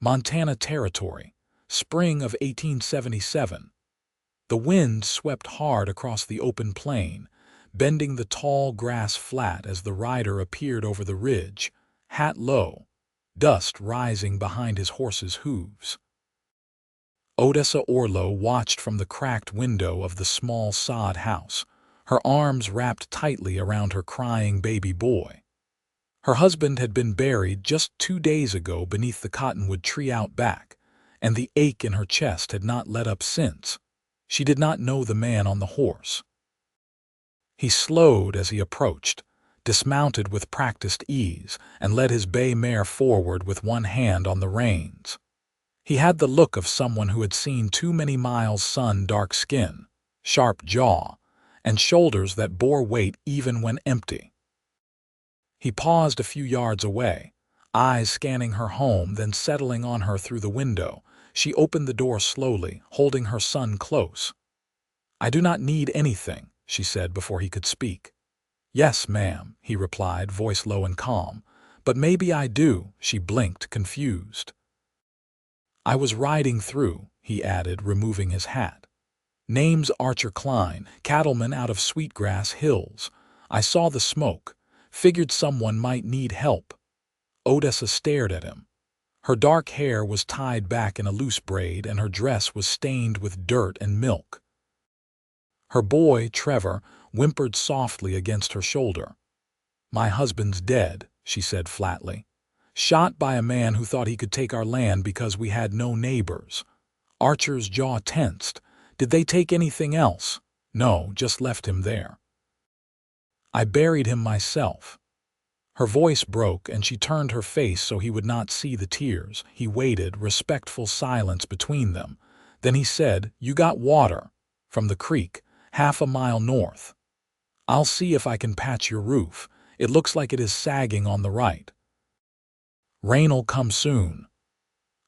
Montana Territory, spring of 1877. The wind swept hard across the open plain, bending the tall grass flat as the rider appeared over the ridge, hat low, dust rising behind his horse's hooves. Odessa Orlow watched from the cracked window of the small sod house, her arms wrapped tightly around her crying baby boy. Her husband had been buried just 2 days ago beneath the cottonwood tree out back, and the ache in her chest had not let up since. She did not know the man on the horse. He slowed as he approached, dismounted with practiced ease, and led his bay mare forward with one hand on the reins. He had the look of someone who had seen too many miles sun-dark skin, sharp jaw, and shoulders that bore weight even when empty. He paused a few yards away, eyes scanning her home, then settling on her through the window. She opened the door slowly, holding her son close. "I do not need anything," she said before he could speak. "Yes, ma'am," he replied, voice low and calm. "But maybe I do," she blinked, confused. "I was riding through," he added, removing his hat. "Name's Archer Kline, cattleman out of Sweetgrass Hills. I saw the smoke, figured someone might need help." Odessa stared at him. Her dark hair was tied back in a loose braid, and her dress was stained with dirt and milk. Her boy, Trevor, whimpered softly against her shoulder. "My husband's dead," she said flatly. "Shot by a man who thought he could take our land because we had no neighbors." Archer's jaw tensed. "Did they take anything else?" "No, just left him there." "I buried him myself." Her voice broke, and she turned her face so he would not see the tears. He waited, respectful silence between them. Then he said, "You got water?" "From the creek, half a mile north." "I'll see if I can patch your roof. It looks like it is sagging on the right." "Rain'll come soon."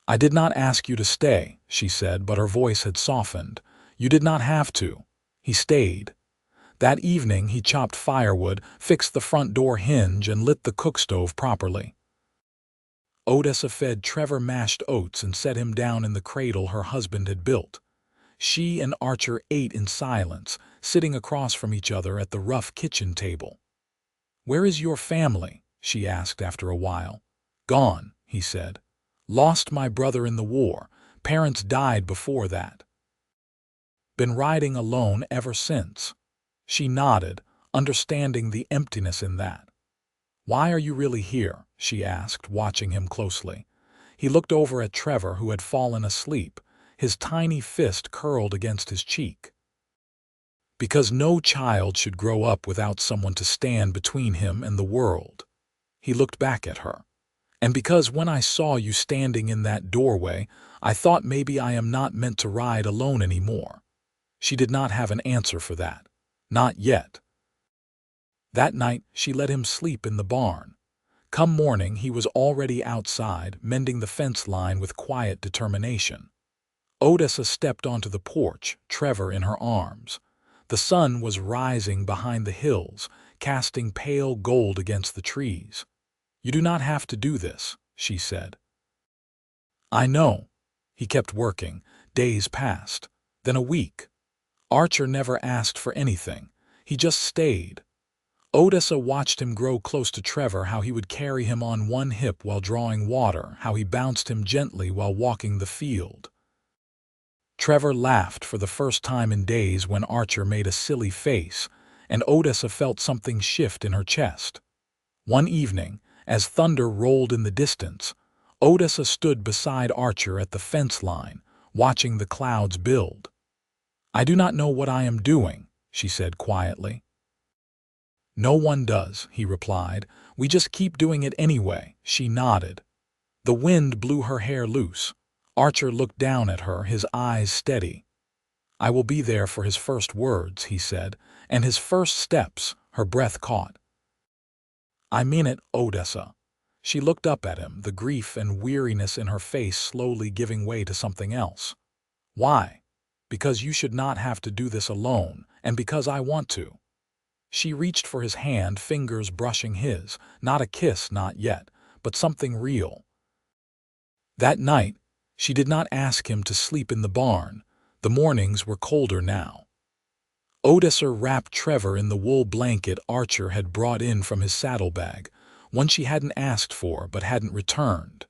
"I did not ask you to stay," she said, but her voice had softened. "You did not have to." He stayed. That evening he chopped firewood, fixed the front door hinge, and lit the cookstove properly. Odessa fed Trevor mashed oats and set him down in the cradle her husband had built. She and Archer ate in silence, sitting across from each other at the rough kitchen table. "Where is your family?" she asked after a while. "Gone," he said. "Lost my brother in the war. Parents died before that. Been riding alone ever since." She nodded, understanding the emptiness in that. "Why are you really here?" she asked, watching him closely. He looked over at Trevor, who had fallen asleep, his tiny fist curled against his cheek. "Because no child should grow up without someone to stand between him and the world." He looked back at her. "And because when I saw you standing in that doorway, I thought maybe I am not meant to ride alone anymore." She did not have an answer for that. Not yet. That night she let him sleep in the barn. Come morning he was already outside, mending the fence line with quiet determination. Odessa stepped onto the porch, Trevor in her arms. The sun was rising behind the hills, casting pale gold against the trees. "You do not have to do this," she said. "I know." He kept working. Days passed. Then a week. Archer never asked for anything. He just stayed. Odessa watched him grow close to Trevor, how he would carry him on one hip while drawing water, how he bounced him gently while walking the field. Trevor laughed for the first time in days when Archer made a silly face, and Odessa felt something shift in her chest. One evening, as thunder rolled in the distance, Odessa stood beside Archer at the fence line, watching the clouds build. "I do not know what I am doing," she said quietly. "No one does," he replied. "We just keep doing it anyway." She nodded. The wind blew her hair loose. Archer looked down at her, his eyes steady. "I will be there for his first words," he said, "and his first steps." Her breath caught. "I mean it, Odessa." She looked up at him, the grief and weariness in her face slowly giving way to something else. "Why?" "Because you should not have to do this alone, and because I want to." She reached for his hand, fingers brushing his. Not a kiss, not yet, but something real. That night, she did not ask him to sleep in the barn. The mornings were colder now. Odessa wrapped Trevor in the wool blanket Archer had brought in from his saddlebag, one she hadn't asked for but hadn't returned.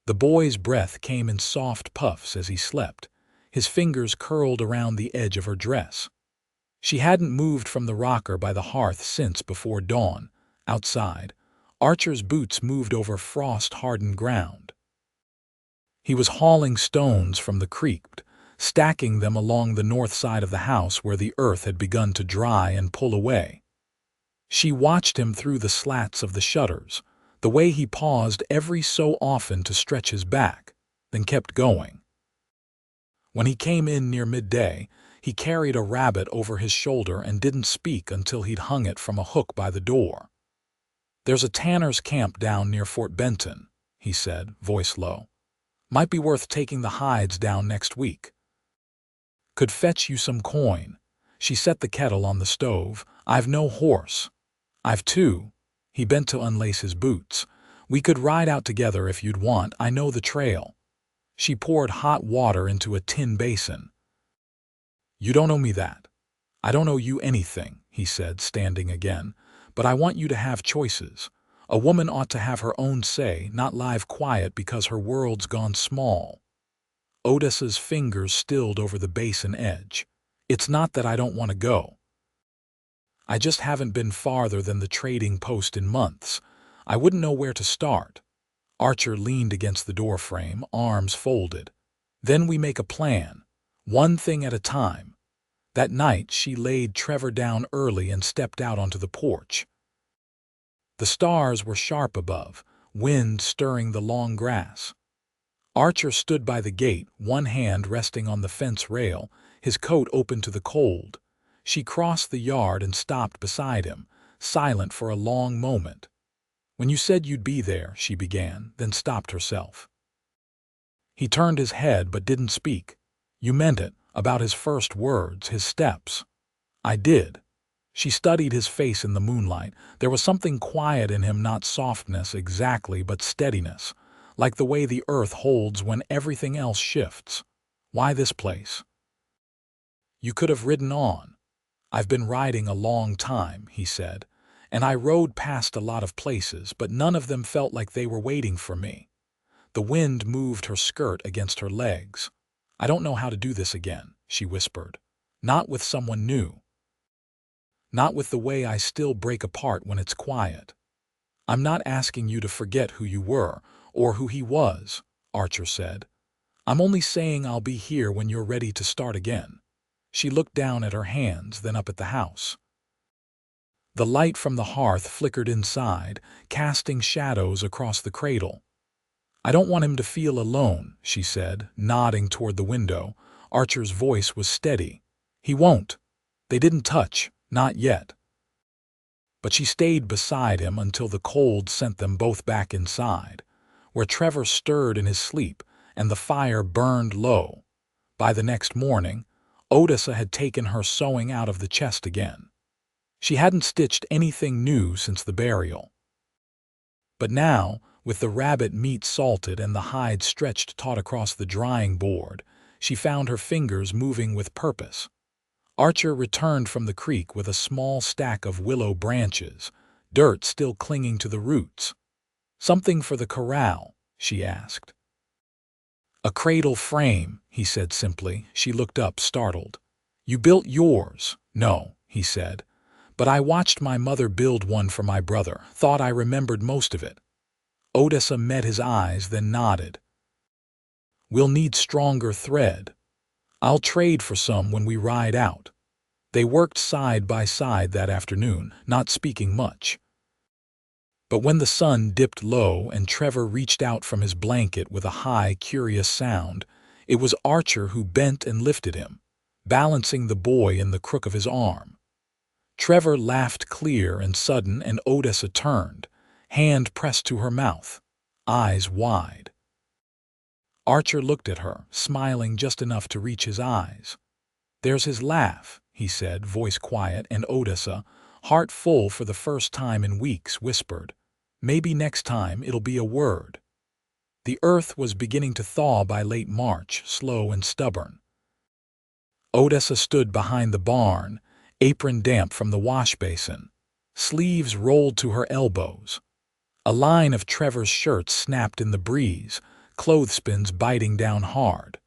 The boy's breath came in soft puffs as he slept, his fingers curled around the edge of her dress. She hadn't moved from the rocker by the hearth since before dawn. Outside, Archer's boots moved over frost-hardened ground. He was hauling stones from the creek, stacking them along the north side of the house where the earth had begun to dry and pull away. She watched him through the slats of the shutters, the way he paused every so often to stretch his back, then kept going. When he came in near midday, he carried a rabbit over his shoulder and didn't speak until he'd hung it from a hook by the door. "There's a tanner's camp down near Fort Benton," he said, voice low. "Might be worth taking the hides down next week. Could fetch you some coin." She set the kettle on the stove. "I've no horse." "I've two." He bent to unlace his boots. "We could ride out together if you'd want. I know the trail." She poured hot water into a tin basin. "You don't owe me that." "I don't owe you anything," he said, standing again. "But I want you to have choices. A woman ought to have her own say, not live quiet because her world's gone small." Odessa's fingers stilled over the basin edge. "It's not that I don't want to go. I just haven't been farther than the trading post in months. I wouldn't know where to start." Archer leaned against the doorframe, arms folded. "Then we make a plan, one thing at a time." That night she laid Trevor down early and stepped out onto the porch. The stars were sharp above, wind stirring the long grass. Archer stood by the gate, one hand resting on the fence rail, his coat open to the cold. She crossed the yard and stopped beside him, silent for a long moment. "When you said you'd be there," she began, then stopped herself. He turned his head but didn't speak. "You meant it, about his first words, his steps." "I did." She studied his face in the moonlight. There was something quiet in him, not softness exactly, but steadiness, like the way the earth holds when everything else shifts. "Why this place?" "You could have ridden on." "I've been riding a long time," he said, "and I rode past a lot of places, but none of them felt like they were waiting for me." The wind moved her skirt against her legs. "I don't know how to do this again," she whispered. "Not with someone new. Not with the way I still break apart when it's quiet." "I'm not asking you to forget who you were, or who he was," Archer said. "I'm only saying I'll be here when you're ready to start again." She looked down at her hands, then up at the house. The light from the hearth flickered inside, casting shadows across the cradle. "I don't want him to feel alone," she said, nodding toward the window. Archer's voice was steady. "He won't. They didn't touch, not yet." But she stayed beside him until the cold sent them both back inside, where Trevor stirred in his sleep and the fire burned low. By the next morning, Odessa had taken her sewing out of the chest again. She hadn't stitched anything new since the burial. But now, with the rabbit meat salted and the hide stretched taut across the drying board, she found her fingers moving with purpose. Archer returned from the creek with a small stack of willow branches, dirt still clinging to the roots. "Something for the corral?" she asked. "A cradle frame," he said simply. She looked up, startled. "You built yours?" "No," he said. "But I watched my mother build one for my brother, thought I remembered most of it." Odessa met his eyes, then nodded. "We'll need stronger thread. I'll trade for some when we ride out." They worked side by side that afternoon, not speaking much. But when the sun dipped low and Trevor reached out from his blanket with a high, curious sound, it was Archer who bent and lifted him, balancing the boy in the crook of his arm. Trevor laughed clear and sudden, and Odessa turned, hand pressed to her mouth, eyes wide. Archer looked at her, smiling just enough to reach his eyes. "There's his laugh," he said, voice quiet, and Odessa, heart full for the first time in weeks, whispered, "Maybe next time it'll be a word." The earth was beginning to thaw by late March, slow and stubborn. Odessa stood behind the barn, apron damp from the wash basin, sleeves rolled to her elbows. A line of Trevor's shirts snapped in the breeze, clothespins biting down hard.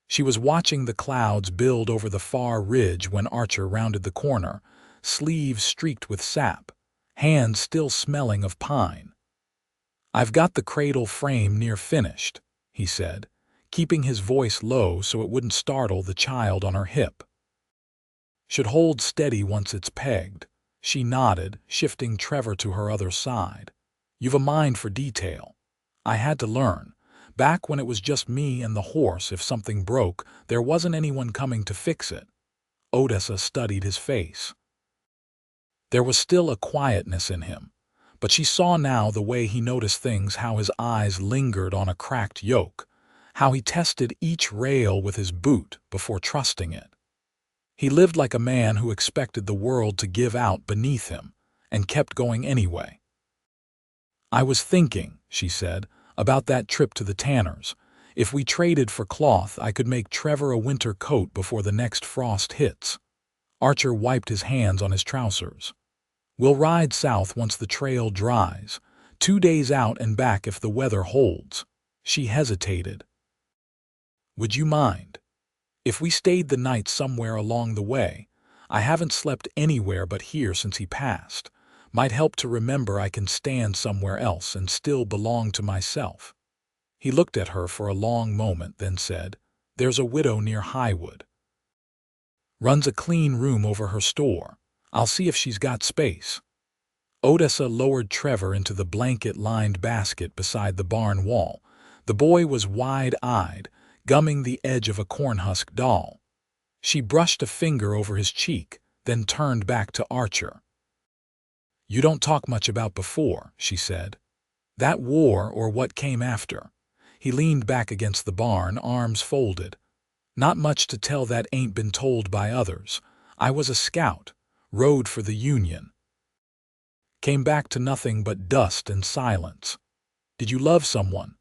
She was watching the clouds build over the far ridge when Archer rounded the corner, sleeves streaked with sap, hands still smelling of pine. "I've got the cradle frame near finished," he said, keeping his voice low so it wouldn't startle the child on her hip. "Should hold steady once it's pegged." She nodded, shifting Trevor to her other side. "You've a mind for detail. I had to learn. Back when it was just me and the horse, if something broke, there wasn't anyone coming to fix it." Odessa studied his face. There was still a quietness in him, but she saw now the way he noticed things, how his eyes lingered on a cracked yoke, how he tested each rail with his boot before trusting it. He lived like a man who expected the world to give out beneath him, and kept going anyway. "I was thinking," she said, "about that trip to the tanner's. If we traded for cloth, I could make Trevor a winter coat before the next frost hits." Archer wiped his hands on his trousers. "We'll ride south once the trail dries, 2 days out and back if the weather holds." She hesitated. "Would you mind if we stayed the night somewhere along the way? I haven't slept anywhere but here since he passed. Might help to remember I can stand somewhere else and still belong to myself." He looked at her for a long moment, then said, "There's a widow near Highwood. Runs a clean room over her store. I'll see if she's got space." Odessa lowered Trevor into the blanket-lined basket beside the barn wall. The boy was wide-eyed, gumming the edge of a cornhusk doll. She brushed a finger over his cheek, then turned back to Archer. "You don't talk much about before," she said. "That war or what came after?" He leaned back against the barn, arms folded. "Not much to tell that ain't been told by others. I was a scout, rode for the Union. Came back to nothing but dust and silence." "Did you love someone?"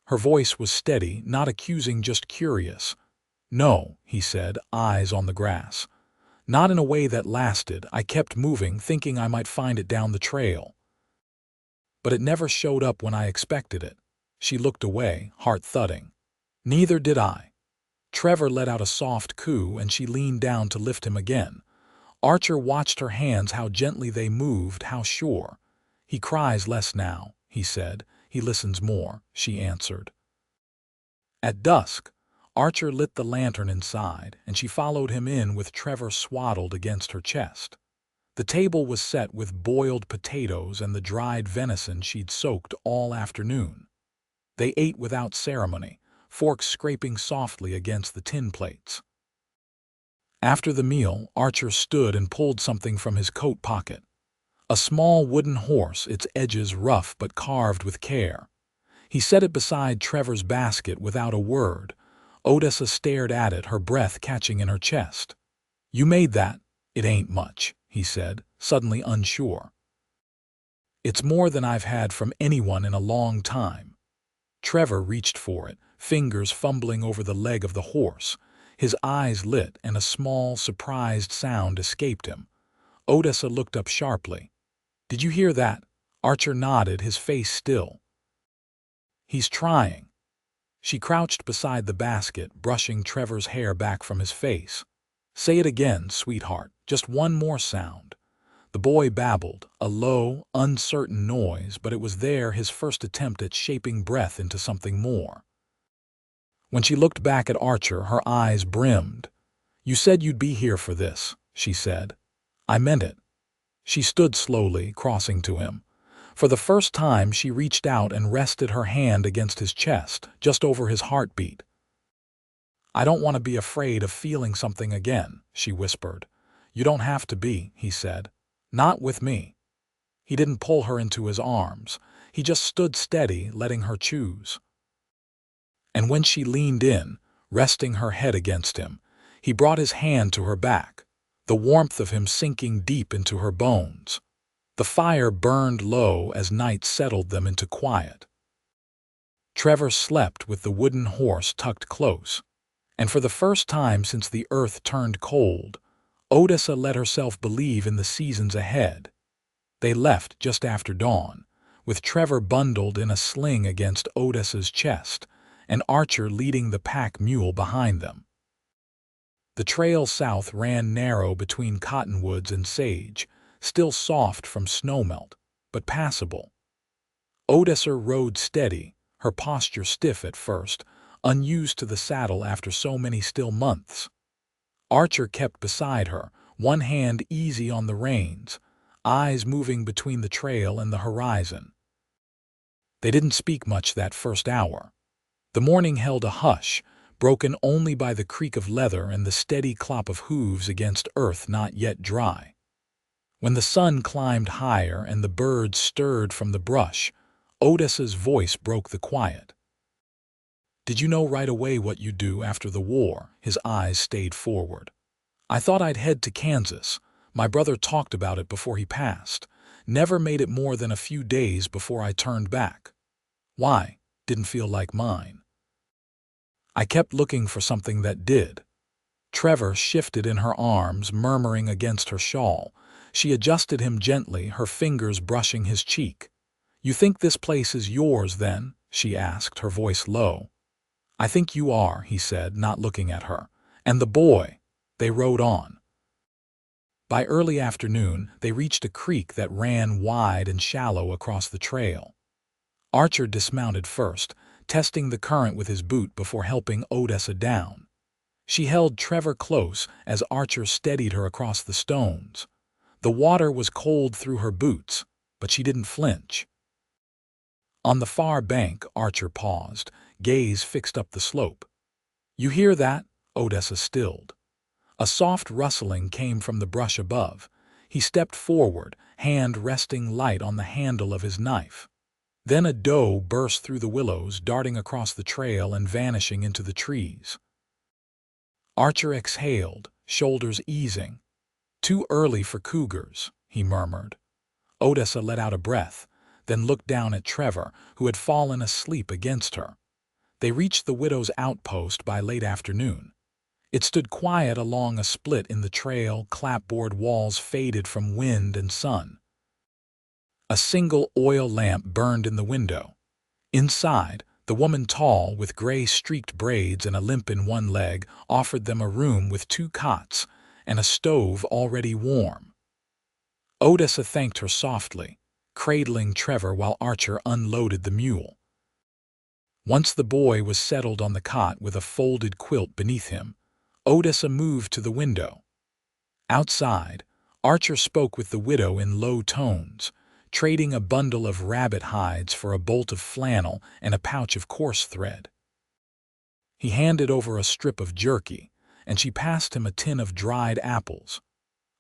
Her voice was steady, not accusing, just curious. "No," he said, eyes on the grass. "Not in a way that lasted. I kept moving, thinking I might find it down the trail. But it never showed up when I expected it." She looked away, heart thudding. "Neither did I." Trevor let out a soft coo, and she leaned down to lift him again. Archer watched her hands, how gently they moved, how sure. "He cries less now," he said. "He listens more," she answered. At dusk, Archer lit the lantern inside, and she followed him in with Trevor swaddled against her chest. The table was set with boiled potatoes and the dried venison she'd soaked all afternoon. They ate without ceremony, forks scraping softly against the tin plates. After the meal, Archer stood and pulled something from his coat pocket. A small wooden horse, its edges rough but carved with care. He set it beside Trevor's basket without a word. Odessa stared at it, her breath catching in her chest. "You made that?" "It ain't much," he said, suddenly unsure. "It's more than I've had from anyone in a long time." Trevor reached for it, fingers fumbling over the leg of the horse. His eyes lit, and a small, surprised sound escaped him. Odessa looked up sharply. "Did you hear that?" Archer nodded, his face still. "He's trying." She crouched beside the basket, brushing Trevor's hair back from his face. "Say it again, sweetheart, just one more sound." The boy babbled, a low, uncertain noise, but it was there, his first attempt at shaping breath into something more. When she looked back at Archer, her eyes brimmed. "You said you'd be here for this," she said. "I meant it." She stood slowly, crossing to him. For the first time, she reached out and rested her hand against his chest, just over his heartbeat. "I don't want to be afraid of feeling something again," she whispered. "You don't have to be," he said. "Not with me." He didn't pull her into his arms. He just stood steady, letting her choose. And when she leaned in, resting her head against him, he brought his hand to her back, the warmth of him sinking deep into her bones. The fire burned low as night settled them into quiet. Trevor slept with the wooden horse tucked close, and for the first time since the earth turned cold, Odessa let herself believe in the seasons ahead. They left just after dawn, with Trevor bundled in a sling against Odessa's chest, and Archer leading the pack mule behind them. The trail south ran narrow between cottonwoods and sage, still soft from snowmelt, but passable. Odessa rode steady, her posture stiff at first, unused to the saddle after so many still months. Archer kept beside her, one hand easy on the reins, eyes moving between the trail and the horizon. They didn't speak much that first hour. The morning held a hush, broken only by the creak of leather and the steady clop of hooves against earth not yet dry. When the sun climbed higher and the birds stirred from the brush, Odessa's voice broke the quiet. "Did you know right away what you'd do after the war?" His eyes stayed forward. "I thought I'd head to Kansas. My brother talked about it before he passed. Never made it more than a few days before I turned back." "Why? Didn't feel like mine." "I kept looking for something that did." Trevor shifted in her arms, murmuring against her shawl. She adjusted him gently, her fingers brushing his cheek. "You think this place is yours, then?" she asked, her voice low. "I think you are," he said, not looking at her. "And the boy." They rode on. By early afternoon, they reached a creek that ran wide and shallow across the trail. Archer dismounted first, testing the current with his boot before helping Odessa down. She held Trevor close as Archer steadied her across the stones. The water was cold through her boots, but she didn't flinch. On the far bank, Archer paused, gaze fixed up the slope. "You hear that?" Odessa stilled. A soft rustling came from the brush above. He stepped forward, hand resting light on the handle of his knife. Then a doe burst through the willows, darting across the trail and vanishing into the trees. Archer exhaled, shoulders easing. "Too early for cougars," he murmured. Odessa let out a breath, then looked down at Trevor, who had fallen asleep against her. They reached the widow's outpost by late afternoon. It stood quiet along a split in the trail, clapboard walls faded from wind and sun. A single oil lamp burned in the window. Inside, the woman, tall, with gray-streaked braids and a limp in one leg, offered them a room with 2 cots and a stove already warm. Odessa thanked her softly, cradling Trevor while Archer unloaded the mule. Once the boy was settled on the cot with a folded quilt beneath him, Odessa moved to the window. Outside, Archer spoke with the widow in low tones, trading a bundle of rabbit hides for a bolt of flannel and a pouch of coarse thread. He handed over a strip of jerky, and she passed him a tin of dried apples.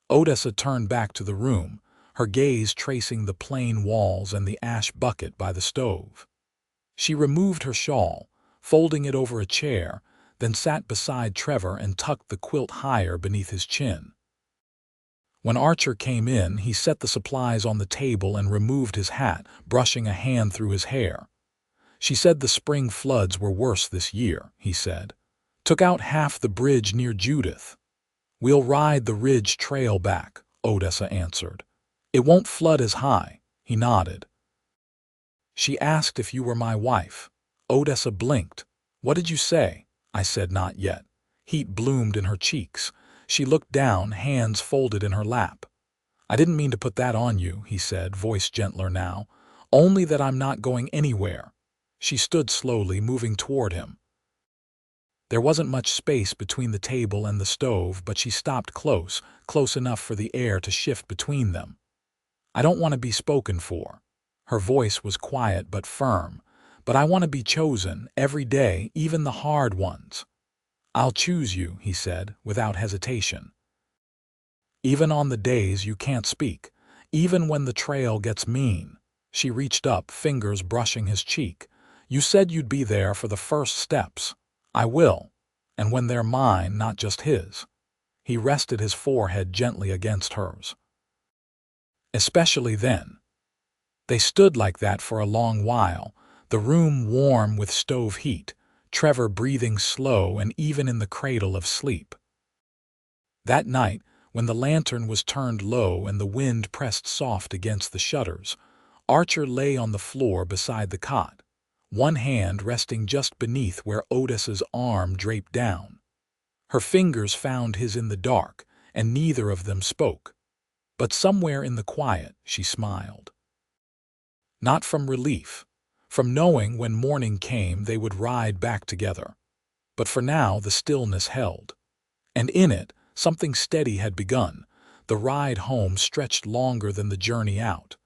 Odessa turned back to the room, her gaze tracing the plain walls and the ash bucket by the stove. She removed her shawl, folding it over a chair, then sat beside Trevor and tucked the quilt higher beneath his chin. When Archer came in, he set the supplies on the table and removed his hat, brushing a hand through his hair. "She said the spring floods were worse this year," he said. "Took out half the bridge near Judith." "We'll ride the ridge trail back," Odessa answered. "It won't flood as high." He nodded. "She asked if you were my wife." Odessa blinked. "What did you say?" "I said not yet." Heat bloomed in her cheeks. She looked down, hands folded in her lap. "I didn't mean to put that on you," he said, voice gentler now. "Only that I'm not going anywhere." She stood slowly, moving toward him. There wasn't much space between the table and the stove, but she stopped close enough for the air to shift between them. "I don't want to be spoken for." Her voice was quiet but firm. "But I want to be chosen, every day, even the hard ones." "I'll choose you," he said, without hesitation. "Even on the days you can't speak, even when the trail gets mean." She reached up, fingers brushing his cheek. "You said you'd be there for the first steps. I will, and when they're mine, not just his." He rested his forehead gently against hers. "Especially then." They stood like that for a long while, the room warm with stove heat, Trevor breathing slow and even in the cradle of sleep. That night, when the lantern was turned low and the wind pressed soft against the shutters, Archer lay on the floor beside the cot, one hand resting just beneath where Odessa's arm draped down. Her fingers found his in the dark, and neither of them spoke. But somewhere in the quiet, she smiled. Not from relief, from knowing when morning came they would ride back together. But for now the stillness held. And in it, something steady had begun. The ride home stretched longer than the journey out.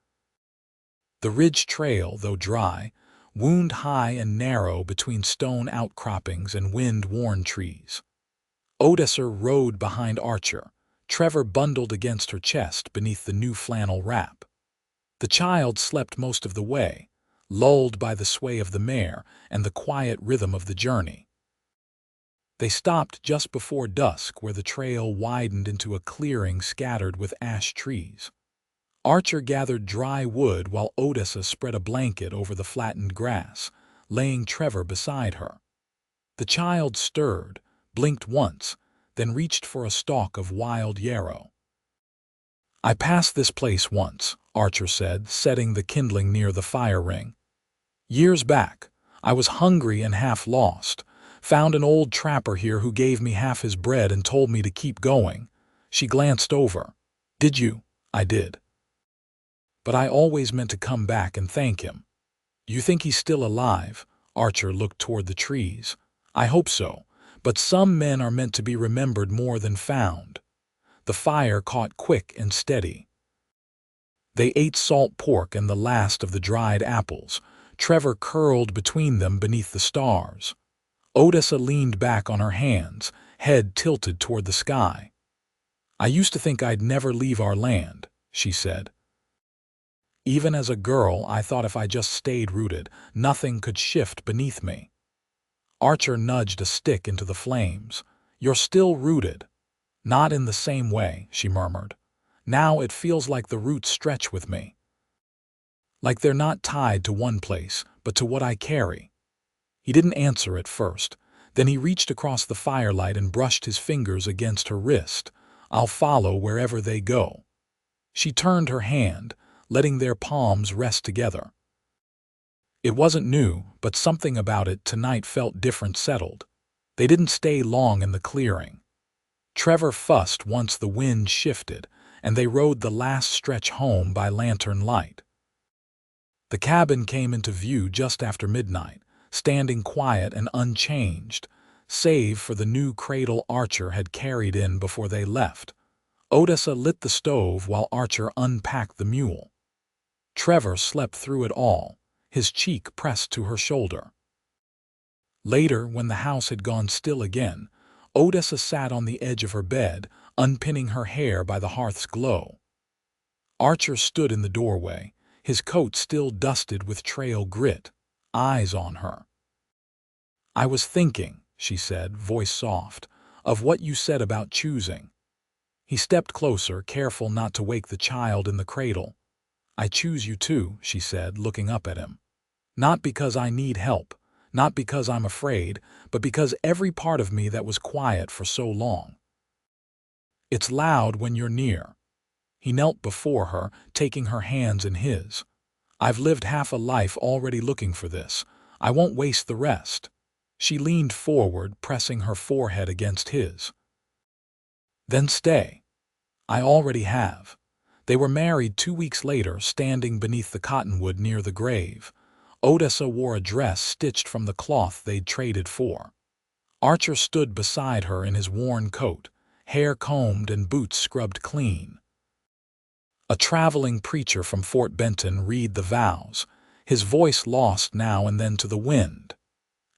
The ridge trail, though dry, wound high and narrow between stone outcroppings and wind-worn trees. Odessa rode behind Archer, Trevor bundled against her chest beneath the new flannel wrap. The child slept most of the way, lulled by the sway of the mare and the quiet rhythm of the journey. They stopped just before dusk where the trail widened into a clearing scattered with ash trees. Archer gathered dry wood while Odessa spread a blanket over the flattened grass, laying Trevor beside her. The child stirred, blinked once, then reached for a stalk of wild yarrow. "I passed this place once," Archer said, setting the kindling near the fire ring. "Years back, I was hungry and half lost. Found an old trapper here who gave me half his bread and told me to keep going." She glanced over. "Did you?" "I did. But I always meant to come back and thank him." "You think he's still alive?" Archer looked toward the trees. "I hope so, but some men are meant to be remembered more than found." The fire caught quick and steady. They ate salt pork and the last of the dried apples, Trevor curled between them beneath the stars. Odessa leaned back on her hands, head tilted toward the sky. "I used to think I'd never leave our land," she said. "Even as a girl, I thought if I just stayed rooted, nothing could shift beneath me." Archer nudged a stick into the flames. "You're still rooted." "Not in the same way," she murmured. "Now it feels like the roots stretch with me. Like they're not tied to one place, but to what I carry." He didn't answer at first. Then he reached across the firelight and brushed his fingers against her wrist. "I'll follow wherever they go." She turned her hand, letting their palms rest together. It wasn't new, but something about it tonight felt different, settled. They didn't stay long in the clearing. Trevor fussed once the wind shifted, and they rode the last stretch home by lantern light. The cabin came into view just after midnight, standing quiet and unchanged, save for the new cradle Archer had carried in before they left. Odessa lit the stove while Archer unpacked the mule. Trevor slept through it all, his cheek pressed to her shoulder. Later, when the house had gone still again, Odessa sat on the edge of her bed, unpinning her hair by the hearth's glow. Archer stood in the doorway, his coat still dusted with trail grit, eyes on her. "I was thinking," she said, voice soft, "of what you said about choosing." He stepped closer, careful not to wake the child in the cradle. "I choose you too," she said, looking up at him. "Not because I need help, not because I'm afraid, but because every part of me that was quiet for so long. It's loud when you're near." He knelt before her, taking her hands in his. "I've lived half a life already looking for this. I won't waste the rest." She leaned forward, pressing her forehead against his. "Then stay." "I already have." They were married 2 weeks later, standing beneath the cottonwood near the grave. Odessa wore a dress stitched from the cloth they'd traded for. Archer stood beside her in his worn coat, hair combed and boots scrubbed clean. A traveling preacher from Fort Benton read the vows, his voice lost now and then to the wind.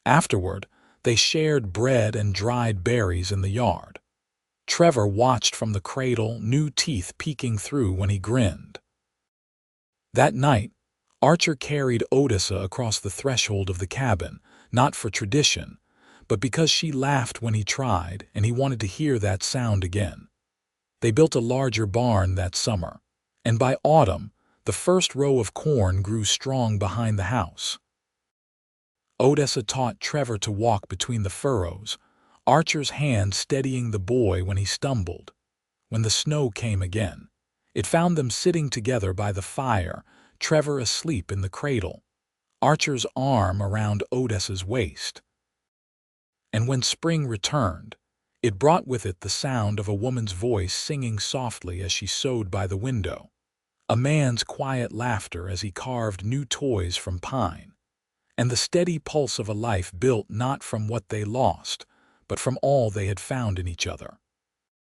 Afterward, they shared bread and dried berries in the yard. Trevor watched from the cradle, new teeth peeking through when he grinned. That night, Archer carried Odessa across the threshold of the cabin, not for tradition, but because she laughed when he tried and he wanted to hear that sound again. They built a larger barn that summer, and by autumn, the first row of corn grew strong behind the house. Odessa taught Trevor to walk between the furrows, Archer's hand steadying the boy when he stumbled. When the snow came again, it found them sitting together by the fire, Trevor asleep in the cradle, Archer's arm around Odessa's waist. And when spring returned, it brought with it the sound of a woman's voice singing softly as she sewed by the window, a man's quiet laughter as he carved new toys from pine, and the steady pulse of a life built not from what they lost, but from all they had found in each other.